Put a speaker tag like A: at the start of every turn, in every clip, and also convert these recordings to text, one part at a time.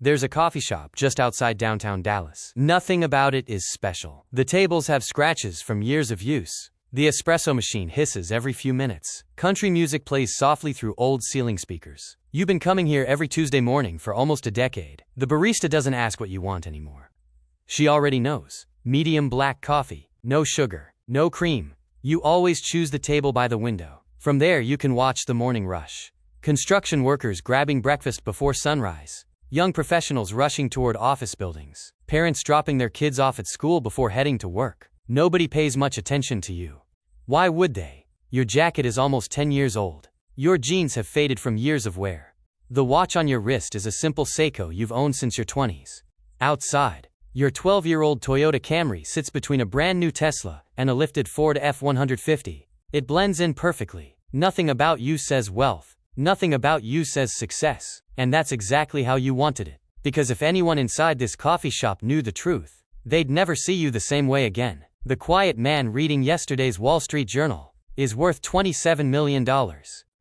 A: There's a coffee shop just outside downtown Dallas. Nothing about it is special. The tables have scratches from years of use. The espresso machine hisses every few minutes. Country music plays softly through old ceiling speakers. You've been coming here every Tuesday morning for almost a decade. The barista doesn't ask what you want anymore. She already knows. Medium black coffee, no sugar, no cream. You always choose the table by the window. From there you can watch the morning rush. Construction workers grabbing breakfast before sunrise. Young professionals rushing toward office buildings. Parents dropping their kids off at school before heading to work. Nobody pays much attention to you. Why would they? Your jacket is almost 10 years old. Your jeans have faded from years of wear. The watch on your wrist is a simple Seiko you've owned since your 20s. Outside, your 12-year-old Toyota Camry sits between a brand new Tesla and a lifted Ford F-150. It blends in perfectly. Nothing about you says wealth. Nothing about you says success. And that's exactly how you wanted it. Because if anyone inside this coffee shop knew the truth, they'd never see you the same way again. The quiet man reading yesterday's Wall Street Journal is worth $27 million.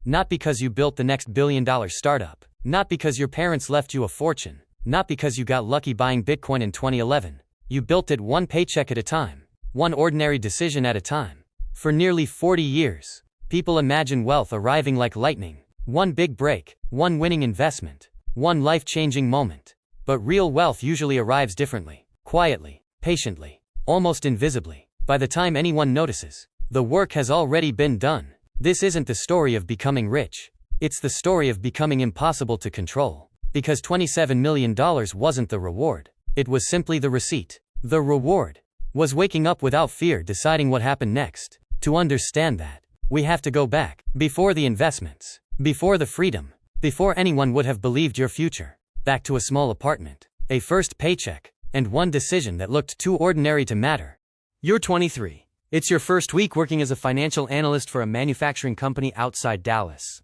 A: Not because you built the next billion-dollar startup. Not because your parents left you a fortune. Not because you got lucky buying Bitcoin in 2011. You built it one paycheck at a time. One ordinary decision at a time. For nearly 40 years, people imagine wealth arriving like lightning. One big break, one winning investment, one life-changing moment. But real wealth usually arrives differently, quietly, patiently, almost invisibly. By the time anyone notices, the work has already been done. This isn't the story of becoming rich. It's the story of becoming impossible to control. Because $27 million wasn't the reward. It was simply the receipt. The reward was waking up without fear, deciding what happened next. To understand that, we have to go back, before the investments. Before the freedom, before anyone would have believed your future, back to a small apartment, a first paycheck, and one decision that looked too ordinary to matter. You're 23. It's your first week working as a financial analyst for a manufacturing company outside Dallas.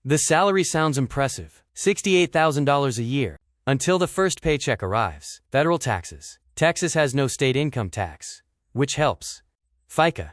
A: The salary sounds impressive, $68,000 a year, until the first paycheck arrives. Federal taxes. Texas has no state income tax, which helps. FICA,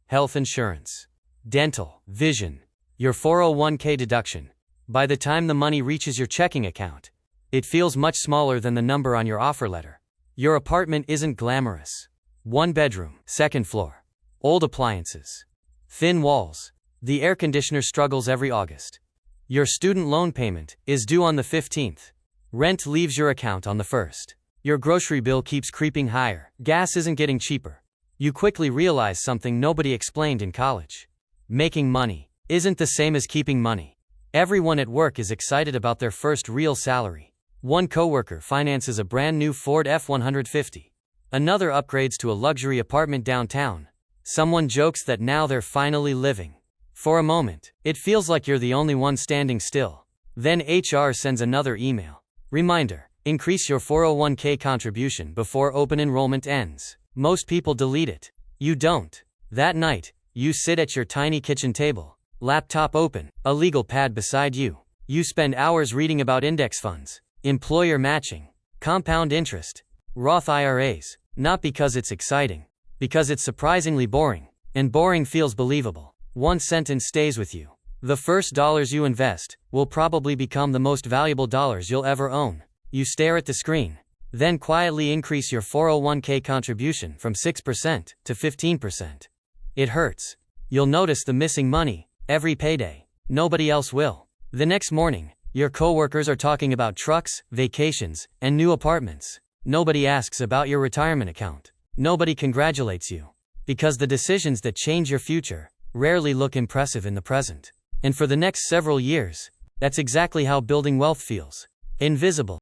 A: health insurance, dental, vision. Your 401k deduction. By the time the money reaches your checking account, it feels much smaller than the number on your offer letter. Your apartment isn't glamorous. One bedroom, second floor. Old appliances. Thin walls. The air conditioner struggles every August. Your student loan payment is due on the 15th. Rent leaves your account on the 1st. Your grocery bill keeps creeping higher. Gas isn't getting cheaper. You quickly realize something nobody explained in college. Making money isn't the same as keeping money. Everyone at work is excited about their first real salary. One coworker finances a brand new Ford F-150. Another upgrades to a luxury apartment downtown. Someone jokes that now they're finally living. For a moment, it feels like you're the only one standing still. Then HR sends another email. Reminder, increase your 401k contribution before open enrollment ends. Most people delete it. You don't. That night, you sit at your tiny kitchen table. Laptop open, a legal pad beside you. You spend hours reading about index funds, employer matching, compound interest, Roth IRAs, not because it's exciting, because it's surprisingly boring, and boring feels believable. One sentence stays with you. The first dollars you invest will probably become the most valuable dollars you'll ever own. You stare at the screen, then quietly increase your 401k contribution from 6% to 15%. It hurts. You'll notice the missing money every payday. Nobody else will. The next morning, your coworkers are talking about trucks, vacations, and new apartments. Nobody asks about your retirement account. Nobody congratulates you. Because the decisions that change your future rarely look impressive in the present. And for the next several years, that's exactly how building wealth feels. Invisible.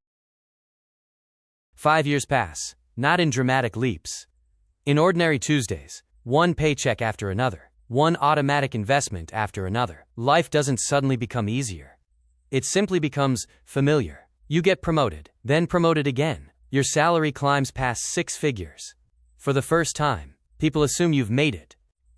A: 5 years pass, not in dramatic leaps. In ordinary Tuesdays, one paycheck after another. One automatic investment after another. Life doesn't suddenly become easier. It simply becomes familiar. You get promoted, then promoted again. Your salary climbs past 6 figures. For the first time, people assume you've made it.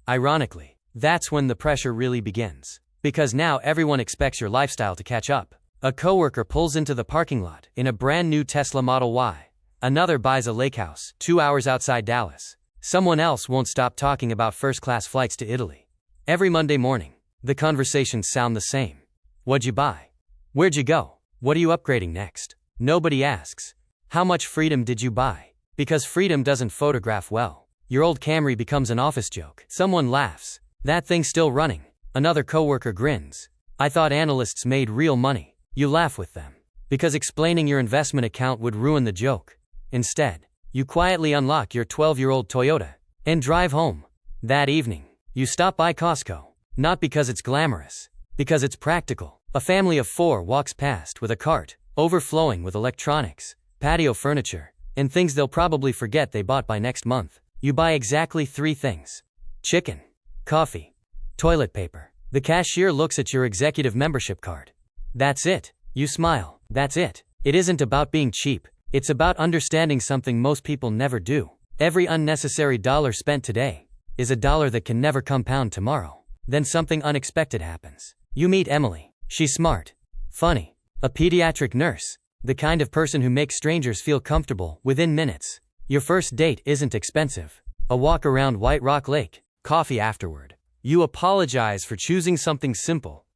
A: Ironically, that's when the pressure really begins. Because now everyone expects your lifestyle to catch up. A coworker pulls into the parking lot in a brand new Tesla Model Y. Another buys a lake house 2 hours outside Dallas. Someone else won't stop talking about first-class flights to Italy. Every Monday morning, the conversations sound the same. What'd you buy? Where'd you go? What are you upgrading next? Nobody asks, how much freedom did you buy? Because freedom doesn't photograph well. Your old Camry becomes an office joke. Someone laughs. That thing's still running. Another coworker grins. I thought analysts made real money. You laugh with them. Because explaining your investment account would ruin the joke. Instead, you quietly unlock your 12-year-old Toyota and drive home. That evening, you stop by Costco. Not because it's glamorous. Because it's practical. A family of 4 walks past with a cart overflowing with electronics, patio furniture, and things they'll probably forget they bought by next month. You buy exactly 3 things. Chicken, coffee, toilet paper. The cashier looks at your executive membership card. That's it. You smile. That's it. It isn't about being cheap. It's about understanding something most people never do. Every unnecessary dollar spent today is a dollar that can never compound tomorrow. Then something unexpected happens. You meet Emily. She's smart, funny, a pediatric nurse, the kind of person who makes strangers feel comfortable within minutes. Your first date isn't expensive. A walk around White Rock Lake, coffee afterward. You apologize for choosing something simple.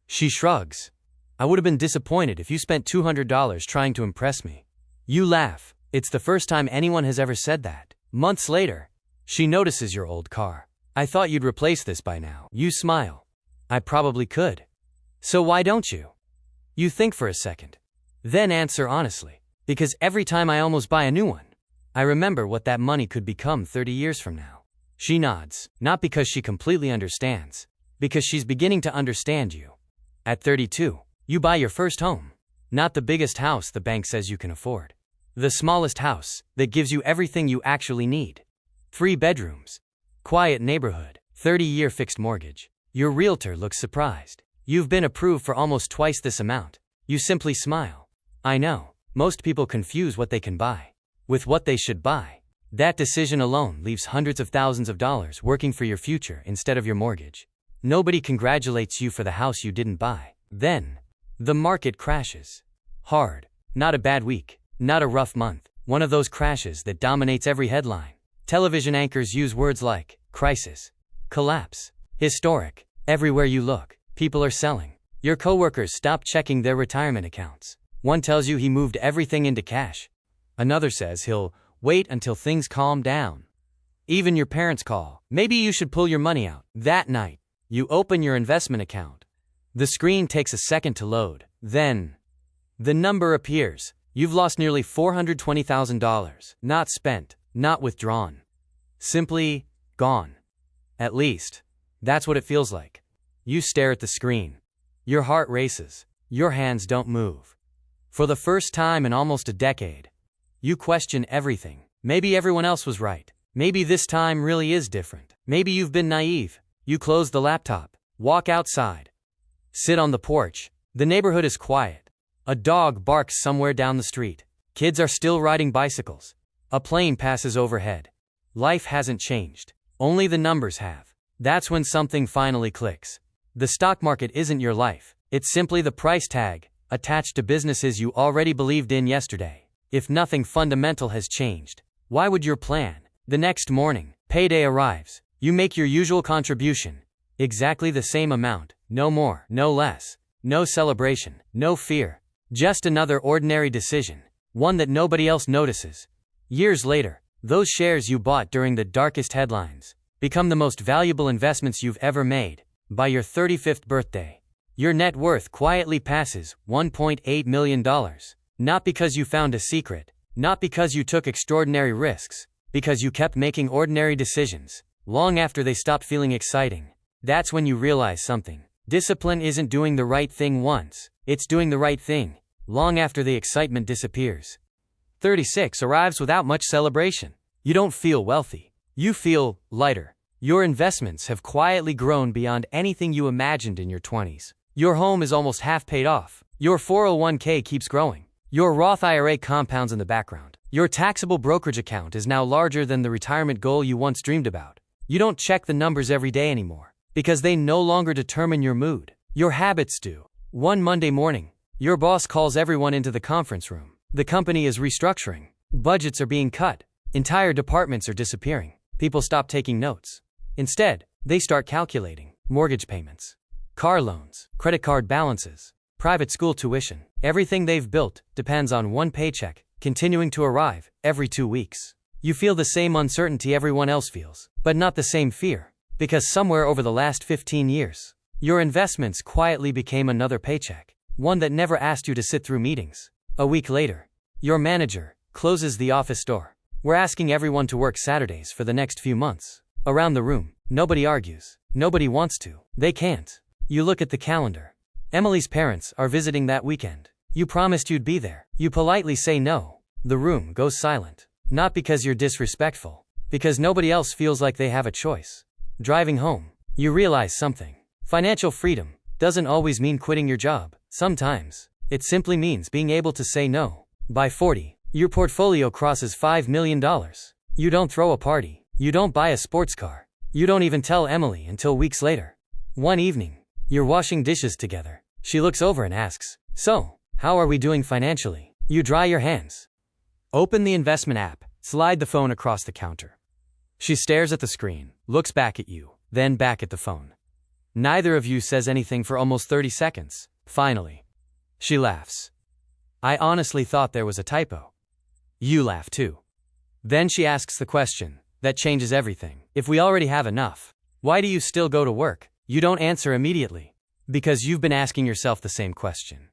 A: She shrugs. I would have been disappointed if you spent $200 trying to impress me. You laugh. It's the first time anyone has ever said that. Months later, she notices your old car. I thought you'd replace this by now. You smile. I probably could. So why don't you? You think for a second. Then answer honestly. Because every time I almost buy a new one, I remember what that money could become 30 years from now. She nods, not because she completely understands, because she's beginning to understand you. At 32, you buy your first home. Not the biggest house the bank says you can afford. The smallest house that gives you everything you actually need. 3 bedrooms. Quiet neighborhood. 30-year fixed mortgage. Your realtor looks surprised. You've been approved for almost twice this amount. You simply smile. I know. Most people confuse what they can buy with what they should buy. That decision alone leaves hundreds of thousands of dollars working for your future instead of your mortgage. Nobody congratulates you for the house you didn't buy. Then, the market crashes. Hard. Not a bad week. Not a rough month. One of those crashes that dominates every headline. Television anchors use words like crisis, collapse, historic. Everywhere you look, people are selling. Your coworkers stop checking their retirement accounts. One tells you he moved everything into cash. Another says he'll wait until things calm down. Even your parents call. Maybe you should pull your money out. That night, you open your investment account. The screen takes a second to load. Then, the number appears. You've lost nearly $420,000. Not spent, not withdrawn. Simply gone. At least, that's what it feels like. You stare at the screen. Your heart races. Your hands don't move. For the first time in almost a decade, you question everything. Maybe everyone else was right. Maybe this time really is different. Maybe you've been naive. You close the laptop, walk outside, sit on the porch. The neighborhood is quiet. A dog barks somewhere down the street. Kids are still riding bicycles. A plane passes overhead. Life hasn't changed. Only the numbers have. That's when something finally clicks. The stock market isn't your life. It's simply the price tag attached to businesses you already believed in yesterday. If nothing fundamental has changed, why would your plan? The next morning, payday arrives. You make your usual contribution. Exactly the same amount. No more, no less. No celebration, no fear. Just another ordinary decision. One that nobody else notices. Years later, those shares you bought during the darkest headlines become the most valuable investments you've ever made. By your 35th birthday, your net worth quietly passes $1.8 million. Not because you found a secret, not because you took extraordinary risks, because you kept making ordinary decisions, long after they stopped feeling exciting. That's when you realize something. Discipline isn't doing the right thing once, it's doing the right thing, long after the excitement disappears. 36 arrives without much celebration. You don't feel wealthy. You feel lighter. Your investments have quietly grown beyond anything you imagined in your 20s. Your home is almost half paid off. Your 401k keeps growing. Your Roth IRA compounds in the background. Your taxable brokerage account is now larger than the retirement goal you once dreamed about. You don't check the numbers every day anymore, because they no longer determine your mood. Your habits do. One Monday morning, your boss calls everyone into the conference room. The company is restructuring. Budgets are being cut. Entire departments are disappearing. People stop taking notes. Instead, they start calculating mortgage payments, car loans, credit card balances. private school tuition. Everything they've built depends on one paycheck, continuing to arrive every 2 weeks. You feel the same uncertainty everyone else feels, but not the same fear. Because somewhere over the last 15 years, your investments quietly became another paycheck, one that never asked you to sit through meetings. A week later, your manager closes the office door. We're asking everyone to work Saturdays for the next few months. Around the room, nobody argues. Nobody wants to. They can't. You look at the calendar. Emily's parents are visiting that weekend. You promised you'd be there. You politely say no. The room goes silent. Not because you're disrespectful, because nobody else feels like they have a choice. Driving home, you realize something. Financial freedom doesn't always mean quitting your job. Sometimes, it simply means being able to say no. By 40, your portfolio crosses $5 million. You don't throw a party. You don't buy a sports car. You don't even tell Emily until weeks later. One evening, you're washing dishes together. She looks over and asks, "So, how are we doing financially?" You dry your hands. Open the investment app, slide the phone across the counter. She stares at the screen, looks back at you, then back at the phone. Neither of you says anything for almost 30 seconds. Finally, she laughs. "I honestly thought there was a typo." You laugh too. Then she asks the question that changes everything. "If we already have enough, why do you still go to work?" You don't answer immediately, because you've been asking yourself the same question.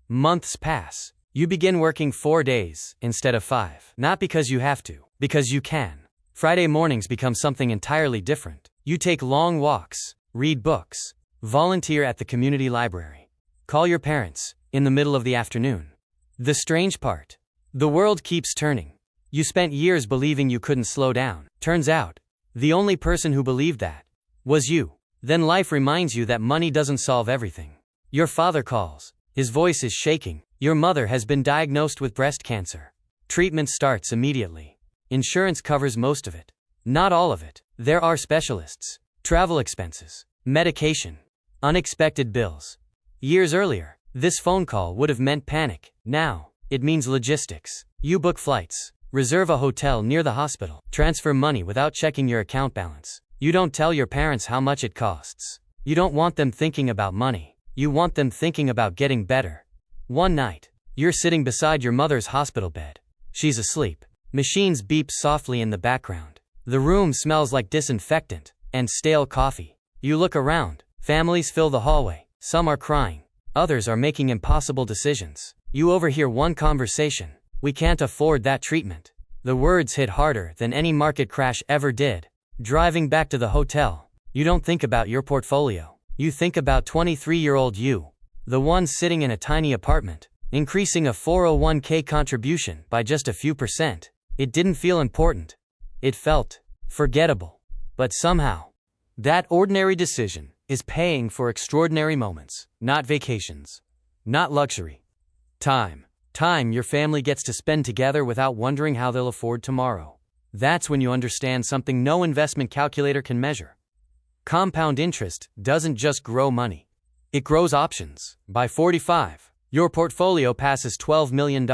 A: Months pass. You begin working 4 days instead of 5. Not because you have to, because you can. Friday mornings become something entirely different. You take long walks, read books, volunteer at the community library, call your parents in the middle of the afternoon. The strange part, the world keeps turning. You spent years believing you couldn't slow down. Turns out, the only person who believed that was you. Then life reminds you that money doesn't solve everything. Your father calls. His voice is shaking. Your mother has been diagnosed with breast cancer. Treatment starts immediately. Insurance covers most of it. Not all of it. There are specialists, travel expenses, medication, unexpected bills. Years earlier, this phone call would have meant panic. Now, it means logistics. You book flights, reserve a hotel near the hospital, transfer money without checking your account balance. You don't tell your parents how much it costs. You don't want them thinking about money. You want them thinking about getting better. One night, you're sitting beside your mother's hospital bed. She's asleep. Machines beep softly in the background. The room smells like disinfectant and stale coffee. You look around. Families fill the hallway. Some are crying. Others are making impossible decisions. You overhear one conversation. "We can't afford that treatment." The words hit harder than any market crash ever did. Driving back to the hotel, you don't think about your portfolio. You think about 23-year-old you, the one sitting in a tiny apartment, increasing a 401k contribution by just a few percent. It didn't feel important. It felt forgettable. But somehow, that ordinary decision is paying for extraordinary moments, not vacations, not luxury. Time your family gets to spend together without wondering how they'll afford tomorrow. That's when you understand something no investment calculator can measure. Compound interest doesn't just grow money. It grows options. By 45, your portfolio passes $12 million.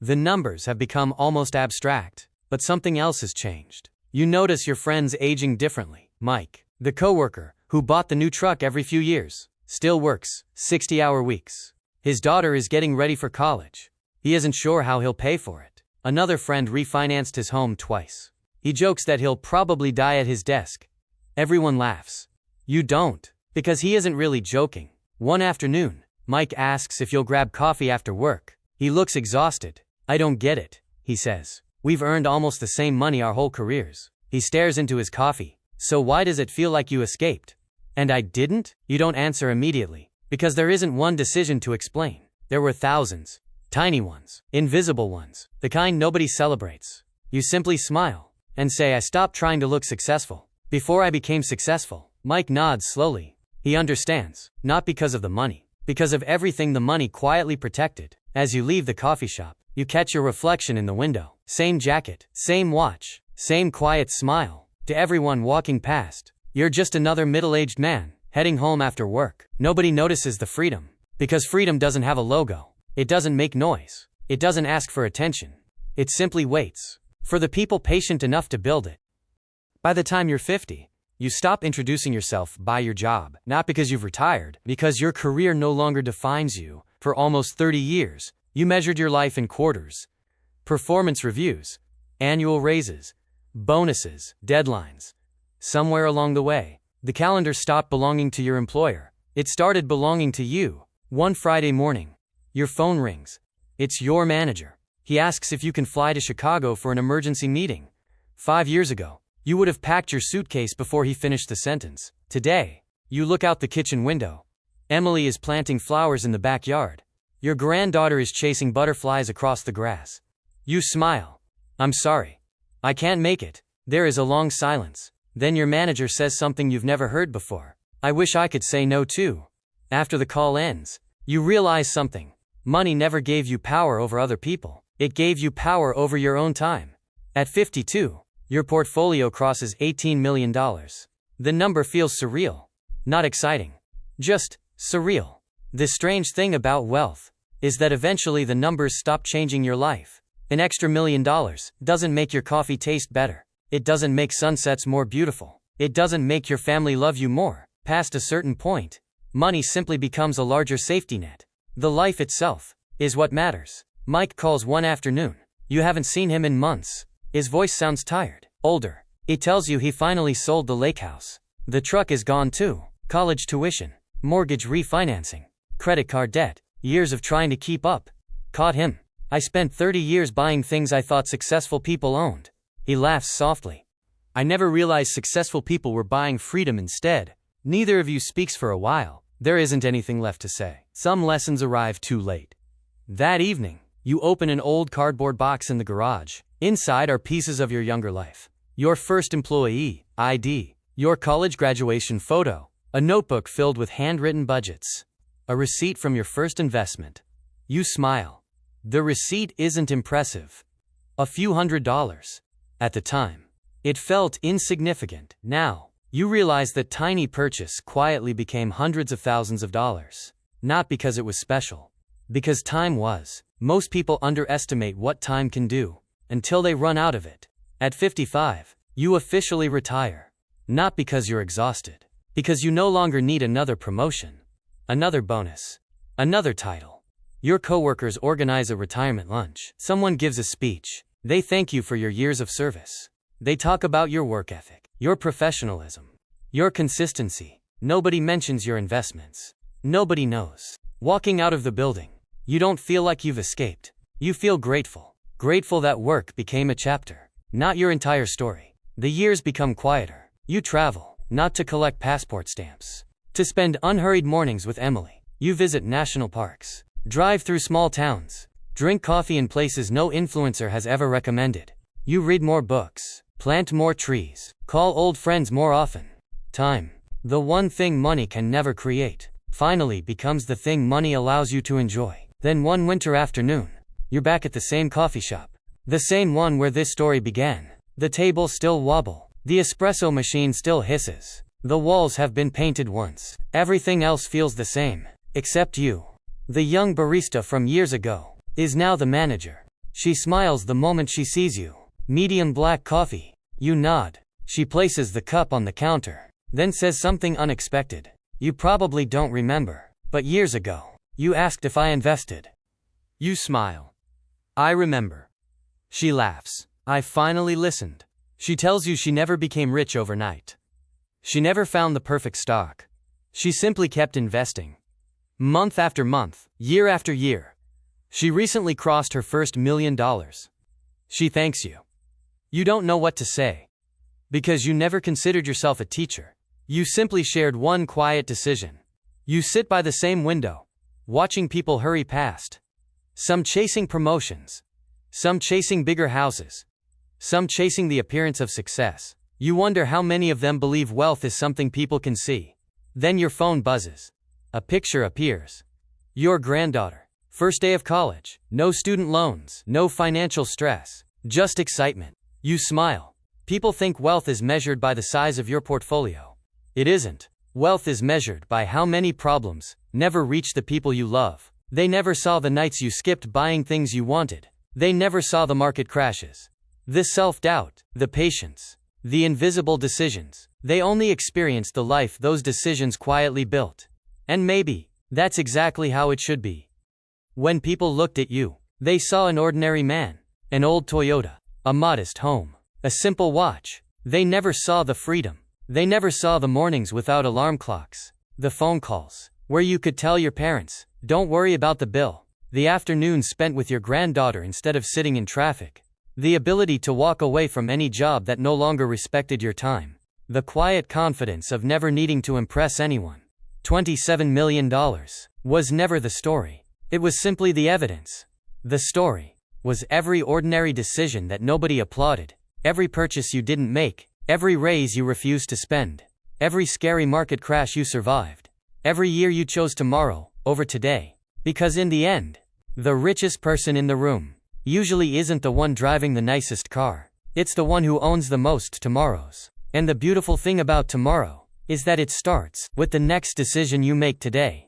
A: The numbers have become almost abstract, but something else has changed. You notice your friends aging differently. Mike, the coworker who bought the new truck every few years, still works 60-hour weeks. His daughter is getting ready for college. He isn't sure how he'll pay for it. Another friend refinanced his home twice. He jokes that he'll probably die at his desk. Everyone laughs. You don't, because he isn't really joking. One afternoon, Mike asks if you'll grab coffee after work. He looks exhausted. "I don't get it," he says. "We've earned almost the same money our whole careers." He stares into his coffee. "So why does it feel like you escaped?" "And I didn't?" You don't answer immediately, because there isn't one decision to explain. There were thousands. Tiny ones, invisible ones, the kind nobody celebrates. You simply smile and say, "I stopped trying to look successful before I became successful." Mike nods slowly. He understands, not because of the money, because of everything the money quietly protected. As you leave the coffee shop, you catch your reflection in the window. Same jacket, same watch, same quiet smile. To everyone walking past, you're just another middle-aged man heading home after work. Nobody notices the freedom, because freedom doesn't have a logo. It doesn't make noise. It doesn't ask for attention. It simply waits for the people patient enough to build it. By the time you're 50, You stop introducing yourself by your job, not because you've retired, because your career no longer defines you. For almost 30 years, you measured your life in quarters, performance reviews, annual raises, bonuses, deadlines. Somewhere along the way, the calendar stopped belonging to your employer. It started belonging to you. One Friday morning, your phone rings. It's your manager. He asks if you can fly to Chicago for an emergency meeting. 5 years ago, you would have packed your suitcase before he finished the sentence. Today, you look out the kitchen window. Emily is planting flowers in the backyard. Your granddaughter is chasing butterflies across the grass. You smile. I'm sorry. I can't make it. There is a long silence. Then your manager says something you've never heard before. I wish I could say no too. After the call ends, you realize something. Money never gave you power over other people. It gave you power over your own time. At 52, your portfolio crosses $18 million. The number feels surreal. Not exciting. Just surreal. The strange thing about wealth is that eventually the numbers stop changing your life. An extra $1 million doesn't make your coffee taste better. It doesn't make sunsets more beautiful. It doesn't make your family love you more. Past a certain point, money simply becomes a larger safety net. The life itself is what matters. Mike calls one afternoon. You haven't seen him in months. His voice sounds tired, older. He tells you he finally sold the lake house. The truck is gone too. College tuition, mortgage refinancing, credit card debt, years of trying to keep up. Caught him. I spent 30 years buying things I thought successful people owned. He laughs softly. I never realized successful people were buying freedom instead. Neither of you speaks for a while. There isn't anything left to say. Some lessons arrive too late. That evening, you open an old cardboard box in the garage. Inside are pieces of your younger life. Your first employee ID, your college graduation photo, a notebook filled with handwritten budgets, a receipt from your first investment. You smile. The receipt isn't impressive. A few $100s. At the time, it felt insignificant. Now, you realize that tiny purchase quietly became hundreds of thousands of dollars. Not because it was special. Because time was. Most people underestimate what time can do until they run out of it. At 55, you officially retire. Not because you're exhausted. Because you no longer need another promotion, another bonus, another title. Your coworkers organize a retirement lunch. Someone gives a speech. They thank you for your years of service. They talk about your work ethic, your professionalism, your consistency. Nobody mentions your investments. Nobody knows. Walking out of the building, you don't feel like you've escaped. You feel grateful. Grateful that work became a chapter, not your entire story. The years become quieter. You travel, not to collect passport stamps, to spend unhurried mornings with Emily. You visit national parks, drive through small towns, drink coffee in places no influencer has ever recommended. You read more books, plant more trees, call old friends more often. Time, the one thing money can never create, finally becomes the thing money allows you to enjoy. Then one winter afternoon, you're back at the same coffee shop. The same one where this story began. The tables still wobble. The espresso machine still hisses. The walls have been painted once. Everything else feels the same. Except you. The young barista from years ago is now the manager. She smiles the moment she sees you. Medium black coffee. You nod. She places the cup on the counter, then says something unexpected. You probably don't remember, but years ago, you asked if I invested. You smile. I remember. She laughs. I finally listened. She tells you she never became rich overnight. She never found the perfect stock. She simply kept investing. Month after month, year after year. She recently crossed her first $1 million. She thanks you. You don't know what to say. Because you never considered yourself a teacher. You simply shared one quiet decision. You sit by the same window, watching people hurry past. Some chasing promotions. Some chasing bigger houses. Some chasing the appearance of success. You wonder how many of them believe wealth is something people can see. Then your phone buzzes. A picture appears. Your granddaughter. First day of college. No student loans. No financial stress. Just excitement. You smile. People think wealth is measured by the size of your portfolio. It isn't. Wealth is measured by how many problems never reach the people you love. They never saw the nights you skipped buying things you wanted. They never saw the market crashes. The self-doubt, the patience, the invisible decisions. They only experienced the life those decisions quietly built. And maybe, that's exactly how it should be. When people looked at you, they saw an ordinary man, an old Toyota, a modest home, a simple watch. They never saw the freedom. They never saw the mornings without alarm clocks, the phone calls, where you could tell your parents, don't worry about the bill, the afternoons spent with your granddaughter instead of sitting in traffic, the ability to walk away from any job that no longer respected your time, the quiet confidence of never needing to impress anyone. $27 million was never the story. It was simply the evidence. The story was every ordinary decision that nobody applauded, every purchase you didn't make, every raise you refused to spend, every scary market crash you survived, every year you chose tomorrow over today. Because in the end, the richest person in the room usually isn't the one driving the nicest car. It's the one who owns the most tomorrows. And the beautiful thing about tomorrow is that it starts with the next decision you make today.